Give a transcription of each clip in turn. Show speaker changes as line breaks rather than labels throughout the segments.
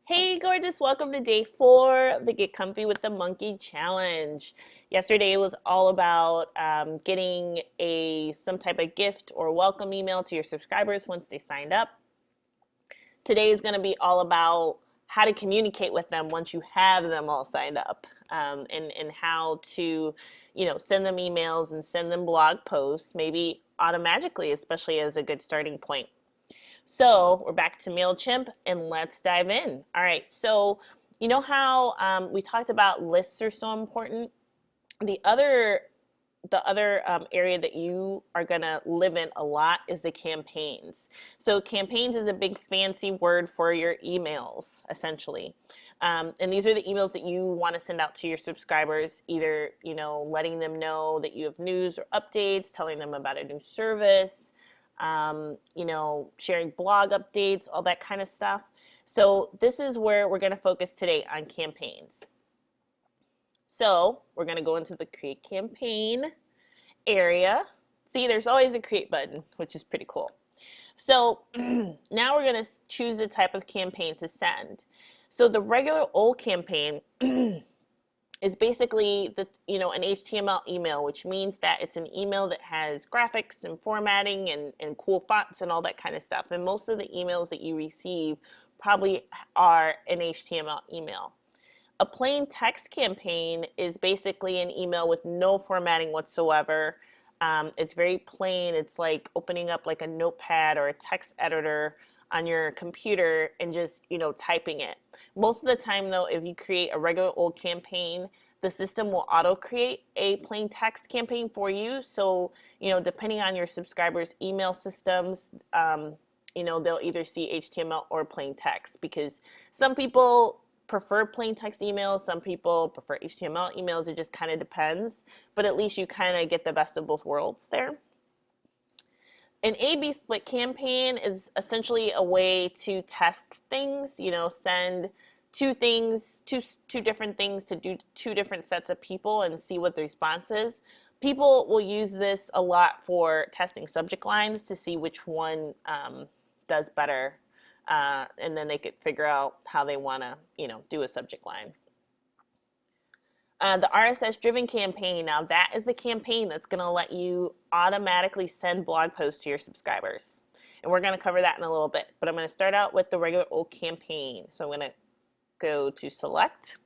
Hey, gorgeous. Welcome to day 4 of the Get Comfy with the Monkey Challenge. Yesterday was all about getting some type of gift or welcome email to your subscribers once they signed up. Today is going to be all about how to communicate with them once you have them all signed up, and how to, send them emails and send them blog posts, maybe automatically, especially as a good starting point. So we're back to MailChimp and let's dive in. All right, so you know how we talked about lists are so important? The other area that you are going to live in a lot is the campaigns. So campaigns is a big fancy word for your emails, essentially. And these are the emails that you want to send out to your subscribers, either, letting them know that you have news or updates, telling them about a new service, sharing blog updates, all that kind of stuff. So this is where we're going to focus today on campaigns. So we're going to go into the create campaign area. See, there's always a create button, which is pretty cool. So now we're going to choose the type of campaign to send. So the regular old campaign is basically an HTML email, which means that it's an email that has graphics and formatting and cool fonts and all that kind of stuff. And most of the emails that you receive probably are an HTML email. A plain text campaign is basically an email with no formatting whatsoever. It's very plain. It's like opening up like a notepad or a text editor on your computer and just, typing it. Most of the time though, if you create a regular old campaign, the system will auto create a plain text campaign for you. So, depending on your subscribers' email systems, they'll either see HTML or plain text, because some people prefer plain text emails, some people prefer HTML emails. It just kind of depends, but at least you kind of get the best of both worlds there. An A/B split campaign is essentially a way to test things, send two different things to two different sets of people and see what the response is. People will use this a lot for testing subject lines to see which one does better, and then they could figure out how they want to, do a subject line. The RSS driven campaign, now that is the campaign that's going to let you automatically send blog posts to your subscribers. And we're going to cover that in a little bit, but I'm going to start out with the regular old campaign. So I'm going to go to select.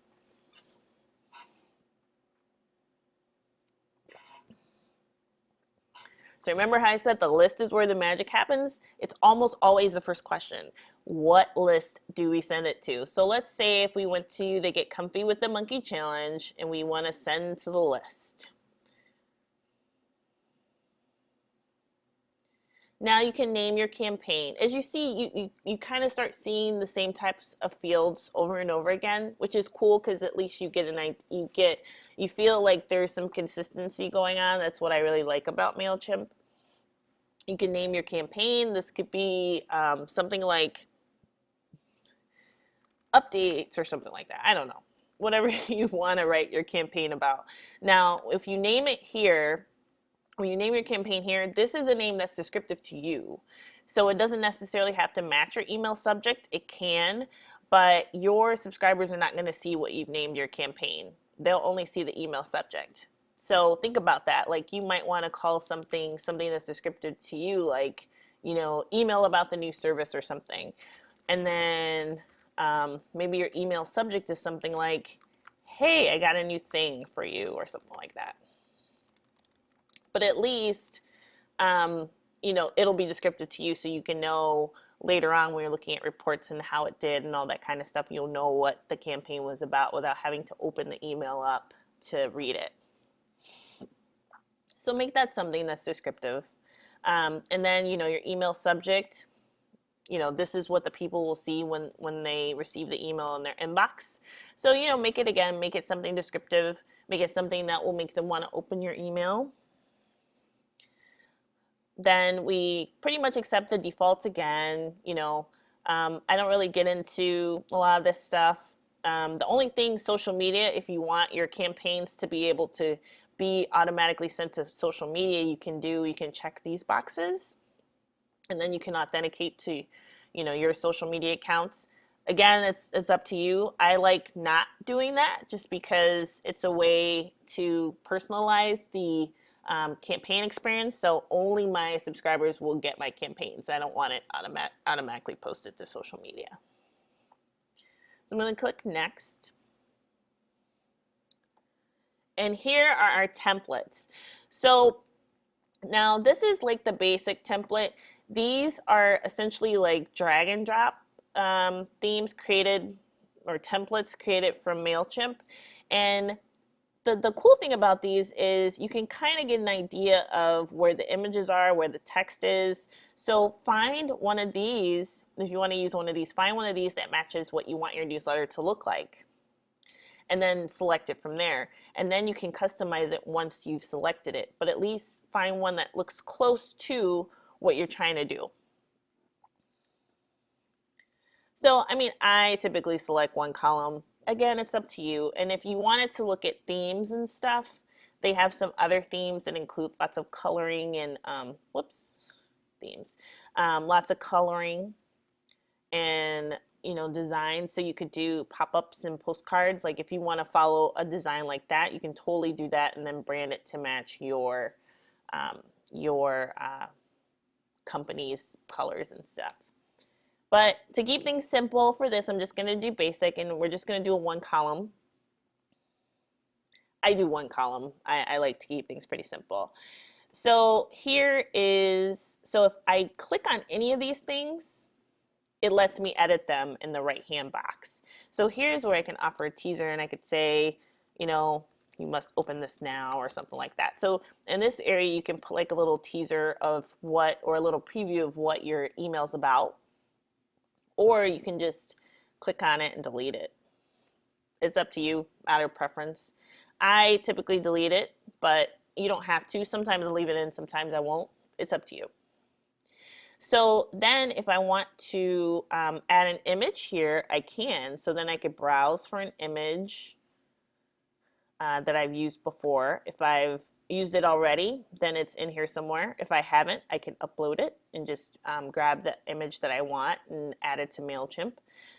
So remember how I said the list is where the magic happens? It's almost always the first question. What list do we send it to? So let's say if we went to the Get Comfy with the Monkey Challenge and we want to send to the list. Now you can name your campaign. As you see, you kind of start seeing the same types of fields over and over again, which is cool because at least you feel like there's some consistency going on. That's what I really like about MailChimp. You can name your campaign. This could be something like updates or something like that. I don't know. Whatever you want to write your campaign about. Now, if you name it here, when you name your campaign here, this is a name that's descriptive to you. So it doesn't necessarily have to match your email subject. It can, but your subscribers are not going to see what you've named your campaign. They'll only see the email subject. So think about that. Like, you might want to call something that's descriptive to you, like, email about the new service or something. And then maybe your email subject is something like, hey, I got a new thing for you, or something like that. But at least, it'll be descriptive to you, so you can know later on when you're looking at reports and how it did and all that kind of stuff, you'll know what the campaign was about without having to open the email up to read it. So make that something that's descriptive. And then, your email subject, this is what the people will see when they receive the email in their inbox. So, make it something descriptive, make it something that will make them want to open your email. Then we pretty much accept the defaults again. I don't really get into a lot of this stuff. The only thing, social media, if you want your campaigns to be able to be automatically sent to social media, you can check these boxes, and then you can authenticate to, your social media accounts. Again, it's up to you. I like not doing that just because it's a way to personalize the campaign experience. So only my subscribers will get my campaigns. I don't want it automatically posted to social media. So I'm going to click next. And here are our templates. So now this is like the basic template. These are essentially like drag and drop themes created or templates created from MailChimp. And the cool thing about these is you can kind of get an idea of where the images are, where the text is. So find one of these, if you want to use one of these, find one of these that matches what you want your newsletter to look like. And then select it from there. And then you can customize it once you've selected it, but at least find one that looks close to what you're trying to do. So, I mean, I typically select one column. Again, it's up to you. And if you wanted to look at themes and stuff, they have some other themes that include lots of coloring and, themes. Lots of coloring and, design. So you could do pop-ups and postcards. Like if you want to follow a design like that, you can totally do that and then brand it to match your company's colors and stuff. But to keep things simple for this, I'm just going to do basic, and we're just going to do a one column. I do one column. I like to keep things pretty simple. So here is, so if I click on any of these things, it lets me edit them in the right-hand box. So here's where I can offer a teaser, and I could say, you must open this now or something like that. So in this area, you can put like a little teaser of what, or a little preview of what your email's about. Or you can just click on it and delete it. It's up to you, matter of preference. I typically delete it, but you don't have to. Sometimes I'll leave it in, sometimes I won't. It's up to you. So then if I want to add an image here, I can. So then I could browse for an image that I've used before. If I've used it already, then it's in here somewhere. If I haven't, I can upload it and just grab the image that I want and add it to MailChimp.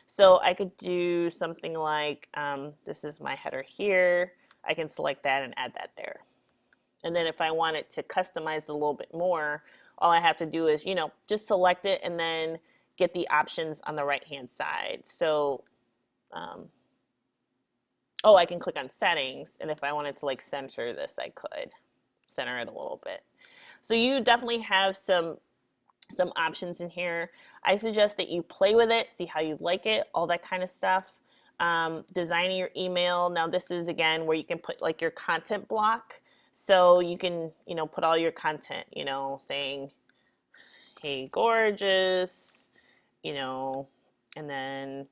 So I could do something like, this is my header here. I can select that and add that there. And then if I want it to customize it a little bit more, all I have to do is, just select it and then get the options on the right-hand side. So, I can click on settings, and if I wanted to like center this, I could center it a little bit. So you definitely have some options in here. I suggest that you play with it, see how you like it, all that kind of stuff. Designing your email. Now this is again where you can put like your content block. So you can, put all your content, saying, hey, gorgeous, and then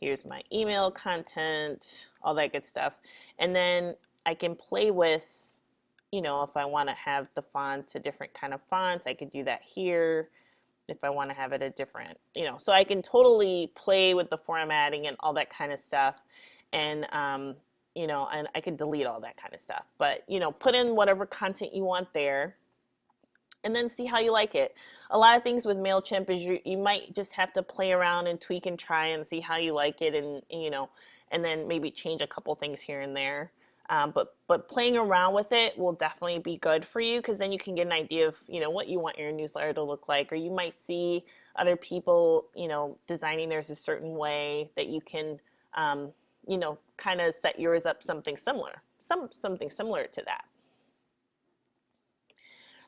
here's my email content, all that good stuff. And then I can play with, if I want to have the font a different kind of font, I could do that here. If I want to have it a different, so I can totally play with the formatting and all that kind of stuff. And, and I could delete all that kind of stuff. But, put in whatever content you want there, and then see how you like it. A lot of things with MailChimp is you might just have to play around and tweak and try and see how you like it, and and then maybe change a couple things here and there. But playing around with it will definitely be good for you, because then you can get an idea of what you want your newsletter to look like, or you might see other people designing theirs a certain way that you can kind of set yours up something similar to that.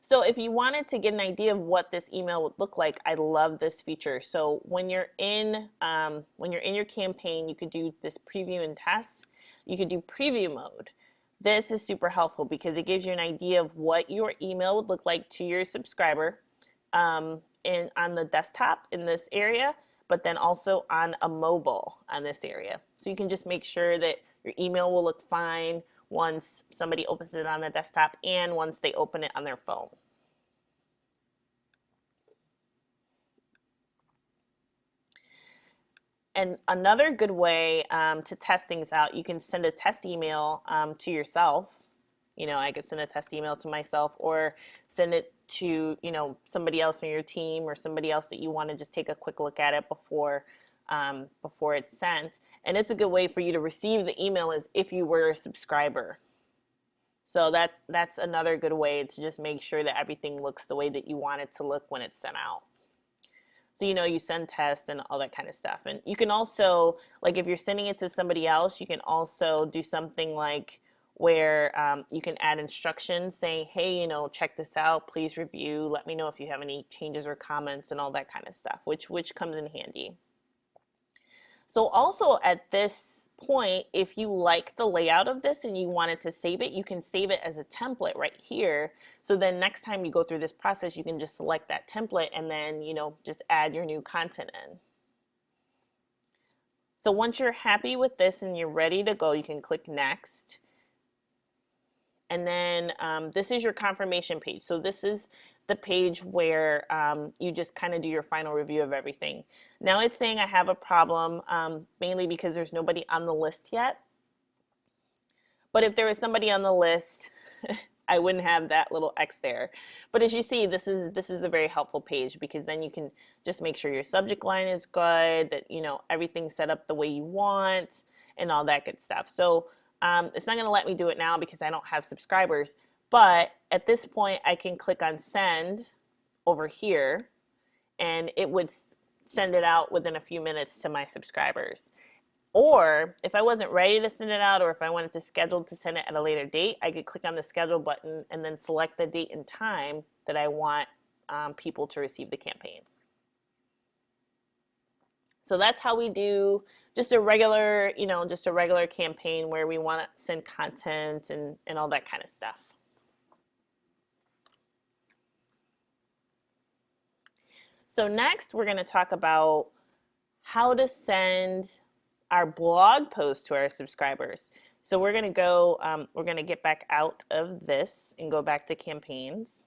So if you wanted to get an idea of what this email would look like, I love this feature. So when you're in your campaign, you could do this preview and test. You could do preview mode. This is super helpful because it gives you an idea of what your email would look like to your subscriber on the desktop in this area, but then also on a mobile on this area. So you can just make sure that your email will look fine once somebody opens it on the desktop and once they open it on their phone. And another good way to test things out, you can send a test email to yourself. I could send a test email to myself, or send it to, somebody else in your team, or somebody else that you want to just take a quick look at it before before it's sent. And it's a good way for you to receive the email as if you were a subscriber. So that's another good way to just make sure that everything looks the way that you want it to look when it's sent out. So, you send tests and all that kind of stuff. And you can also, like if you're sending it to somebody else, you can also do something like where you can add instructions saying, hey, check this out, please review, let me know if you have any changes or comments and all that kind of stuff, which comes in handy. So also at this point, if you like the layout of this and you wanted to save it, you can save it as a template right here. So then next time you go through this process, you can just select that template and then, just add your new content in. So once you're happy with this and you're ready to go, you can click next. And then this is your confirmation page. So this is the page where you just kind of do your final review of everything. Now it's saying I have a problem, mainly because there's nobody on the list yet. But if there was somebody on the list, I wouldn't have that little X there. But as you see, this is a very helpful page, because then you can just make sure your subject line is good, that everything's set up the way you want, and all that good stuff. So it's not going to let me do it now because I don't have subscribers. But at this point, I can click on send over here, and it would send it out within a few minutes to my subscribers. Or if I wasn't ready to send it out, or if I wanted to schedule to send it at a later date, I could click on the schedule button and then select the date and time that I want people to receive the campaign. So that's how we do just a regular, campaign where we want to send content and all that kind of stuff. So next, we're going to talk about how to send our blog post to our subscribers. So we're going to go, we're going to get back out of this and go back to campaigns.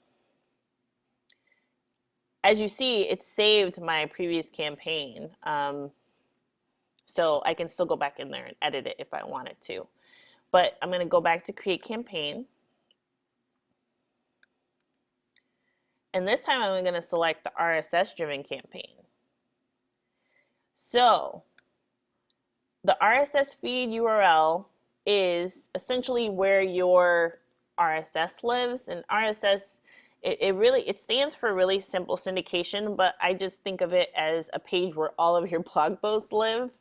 As you see, it saved my previous campaign. So I can still go back in there and edit it if I wanted to. But I'm going to go back to create campaign. And this time I'm going to select the RSS driven campaign. So the RSS feed URL is essentially where your RSS lives, and RSS, it stands for really simple syndication, but I just think of it as a page where all of your blog posts live.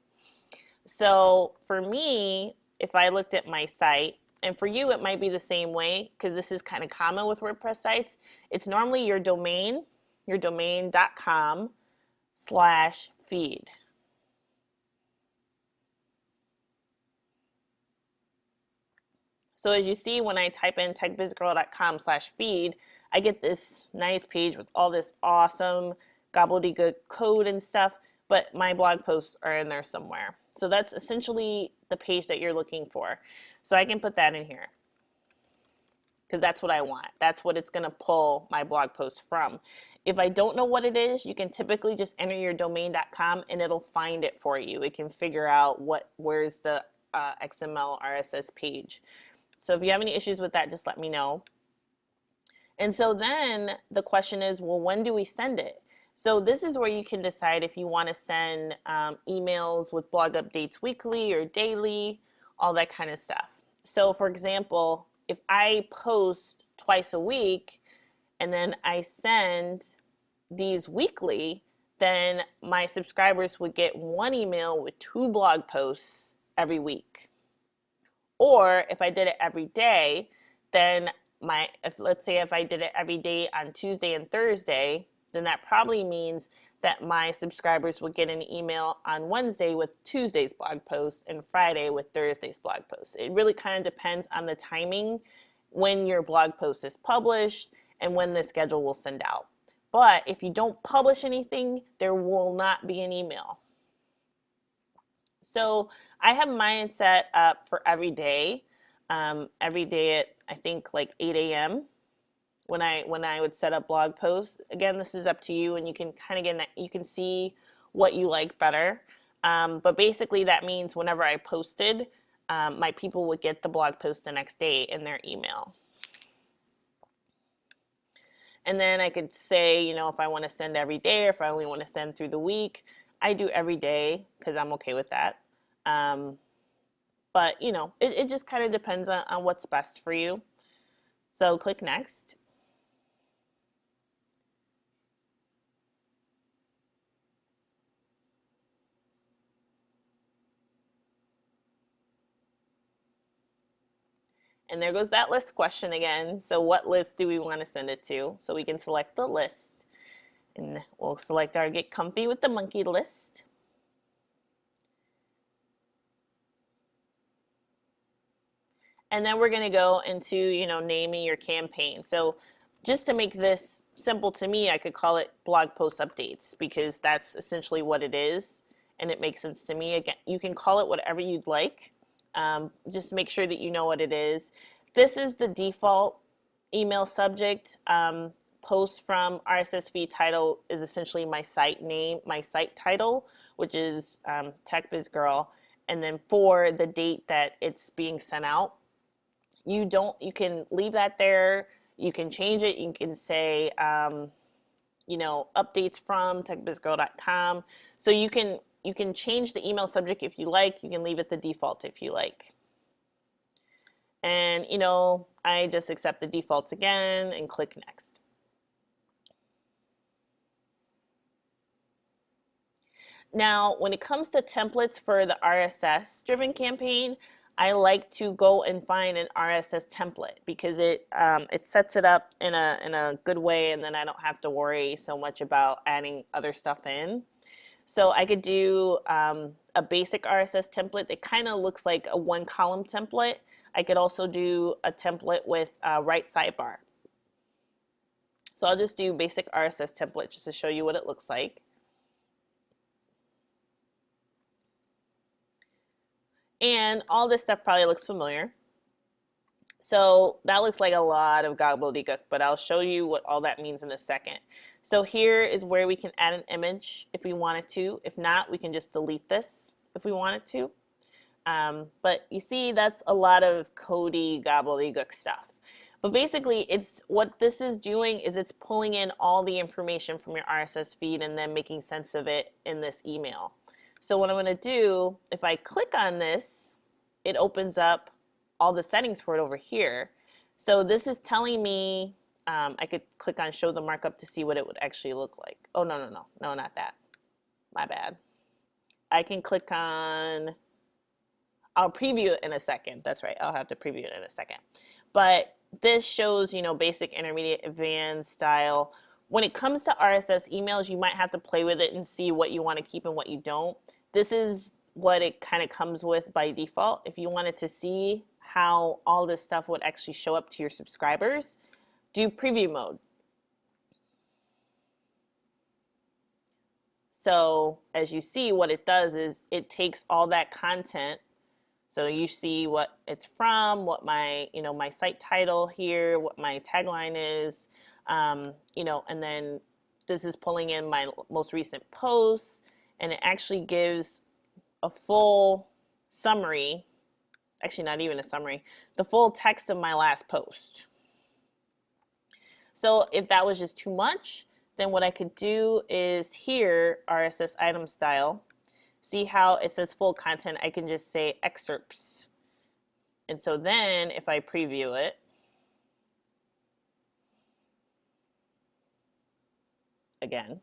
So for me, if I looked at my site, and for you it might be the same way, because this is kind of common with WordPress sites, it's normally your domain, your domain.com/feed. So as you see, when I type in techbizgirl.com/feed, I get this nice page with all this awesome gobbledygook code and stuff, but my blog posts are in there somewhere. So that's essentially the page that you're looking for. So I can put that in here because that's what I want. That's what it's going to pull my blog post from. If I don't know what it is, you can typically just enter your domain.com and it'll find it for you. It can figure out where's the XML RSS page. So if you have any issues with that, just let me know. And so then the question is, well, when do we send it? So this is where you can decide if you want to send emails with blog updates weekly or daily, all that kind of stuff. So for example, if I post twice a week and then I send these weekly, then my subscribers would get one email with 2 blog posts every week. Or if I did it every day, then let's say if I did it every day on Tuesday and Thursday, then that probably means that my subscribers would get an email on Wednesday with Tuesday's blog post and Friday with Thursday's blog post. It really kind of depends on the timing when your blog post is published and when the schedule will send out. But if you don't publish anything, there will not be an email. So I have mine set up for every day at I think like 8 a.m. when I would set up blog posts. Again, this is up to you, and you can kind of you can see what you like better. But basically that means whenever I posted, my people would get the blog post the next day in their email. And then I could say, if I want to send every day or if I only want to send through the week, I do every day because I'm okay with that. Um, but you know, it just kind of depends on what's best for you. So click next. And there goes that list question again. So what list do we want to send it to? So we can select the list. And we'll select our Get Comfy with the Monkey list. And then we're going to go into, you know, naming your campaign. So just to make this simple to me, I could call it blog post updates because that's essentially what it is. And it makes sense to me. Again, you can call it whatever you'd like. Just make sure that you know what it is. This is the default email subject. Post from RSS feed title is essentially my site name, my site title, which is Tech Biz Girl. And then for the date that it's being sent out, you can leave that there. You can change it. You can say, you know, updates from techbizgirl.com. So you can change the email subject if you like. You can leave it the default if you like. And, you know, I just accept the defaults again and click next. Now, when it comes to templates for the RSS driven campaign, I like to go and find an RSS template because it sets it up in a good way, and then I don't have to worry so much about adding other stuff in. So I could do a basic RSS template that kind of looks like a one column template. I could also do a template with a right sidebar. So I'll just do basic RSS template just to show you what it looks like. And all this stuff probably looks familiar. So that looks like a lot of gobbledygook, but I'll show you what all that means in a second. So here is where we can add an image if we wanted to. If not, we can just delete this if we wanted to. But you see, that's a lot of codey gobbledygook stuff. But basically, it's what this is doing is it's pulling in all the information from your RSS feed and then making sense of it in this email. So what I'm going to do, if I click on this, it opens up all the settings for it over here. So this is telling me, I could click on show the markup to see what it would actually look like. Oh, no, not that. My bad. I can click on, I'll preview it in a second. That's right, I'll have to preview it in a second. But this shows, you know, basic, intermediate, advanced style. When it comes to RSS emails, you might have to play with it and see what you want to keep and what you don't. This is what it kind of comes with by default. If you wanted to see how all this stuff would actually show up to your subscribers, do preview mode. So as you see, what it does is it takes all that content. So you see what it's from, what my, you know, my site title here, what my tagline is, you know, and then this is pulling in my most recent posts, and it actually gives a full summary, actually not even a summary, the full text of my last post. So if that was just too much, then what I could do is here, RSS item style, see how it says full content, I can just say excerpts. And so then if I preview it, again,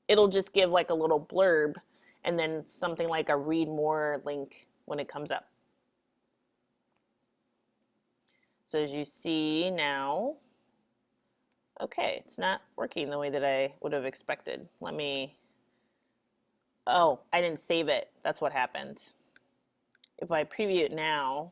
it'll just give like a little blurb and then something like a read more link when it comes up. So as you see now, okay, it's not working the way that I would have expected. Let me, oh, I didn't save it. That's what happened. If I preview it now,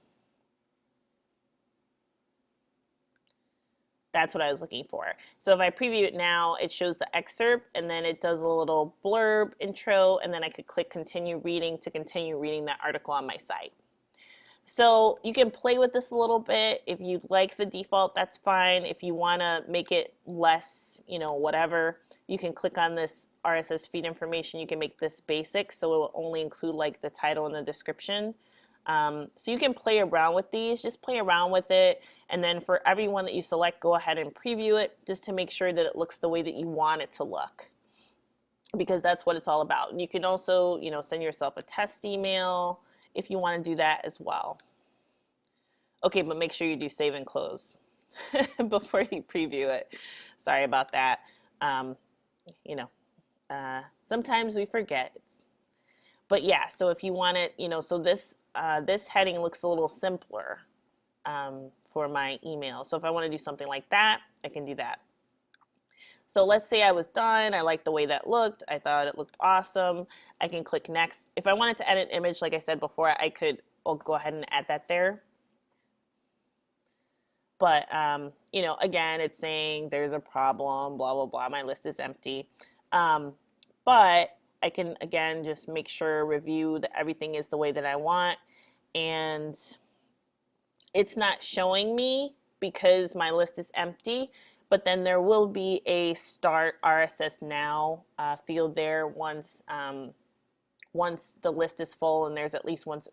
that's what I was looking for. So if I preview it now, it shows the excerpt and then it does a little blurb intro, and then I could click continue reading to continue reading that article on my site. So you can play with this a little bit. If you like the default, that's fine. If you want to make it less, you know, whatever, you can click on this RSS feed information. You can make this basic, so it will only include like the title and the description. So you can play around with these, just play around with it. And then for everyone that you select, go ahead and preview it just to make sure that it looks the way that you want it to look. because that's what it's all about. You can also, you know, send yourself a test email if you want to do that as well. Okay, but make sure you do save and close before you preview it. Sorry about that. Um, you know, sometimes we forget. But yeah, so if you want it, you know, so this heading looks a little simpler for my email. So if I want to do something like that, I can do that. So let's say I was done. I liked the way that looked. I thought it looked awesome. I can click next. If I wanted to edit an image, like I said before, I'll go ahead and add that there. But, you know, again, it's saying there's a problem, blah, blah, blah. My list is empty. But I can, again, just make sure, review that everything is the way that I want. And it's not showing me because my list is empty, but then there will be a start RSS now field there once the list is full and there's at least once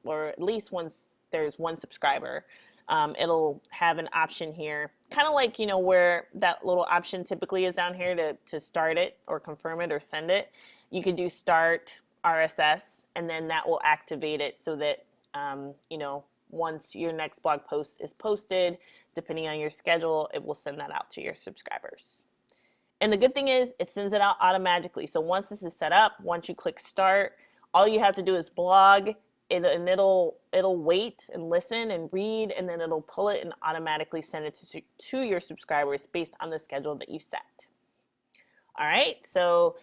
there's one subscriber. It'll have an option here, kind of like, you know, where that little option typically is down here to start it or confirm it or send it. You could do start RSS, and then that will activate it so that, you know, once your next blog post is posted, depending on your schedule, it will send that out to your subscribers. And the good thing is it sends it out automatically. So once this is set up, once you click start, all you have to do is blog, and it'll wait and listen and read, and then it'll pull it and automatically send it to your subscribers based on the schedule that you set. All right, so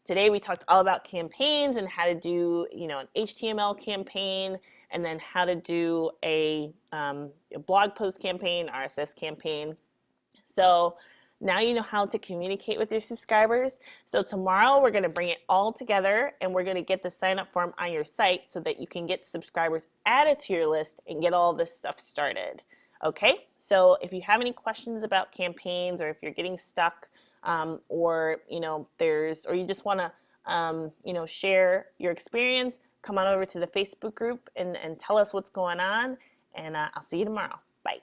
today we talked all about campaigns and how to do, you know, an HTML campaign, and then how to do a blog post campaign, RSS campaign. So now you know how to communicate with your subscribers. So tomorrow we're going to bring it all together, and we're going to get the sign up form on your site so that you can get subscribers added to your list and get all this stuff started. Okay, so if you have any questions about campaigns, or if you're getting stuck, or you know or you just want to you know, share your experience, come on over to the Facebook group and tell us what's going on, and I'll see you tomorrow. Bye.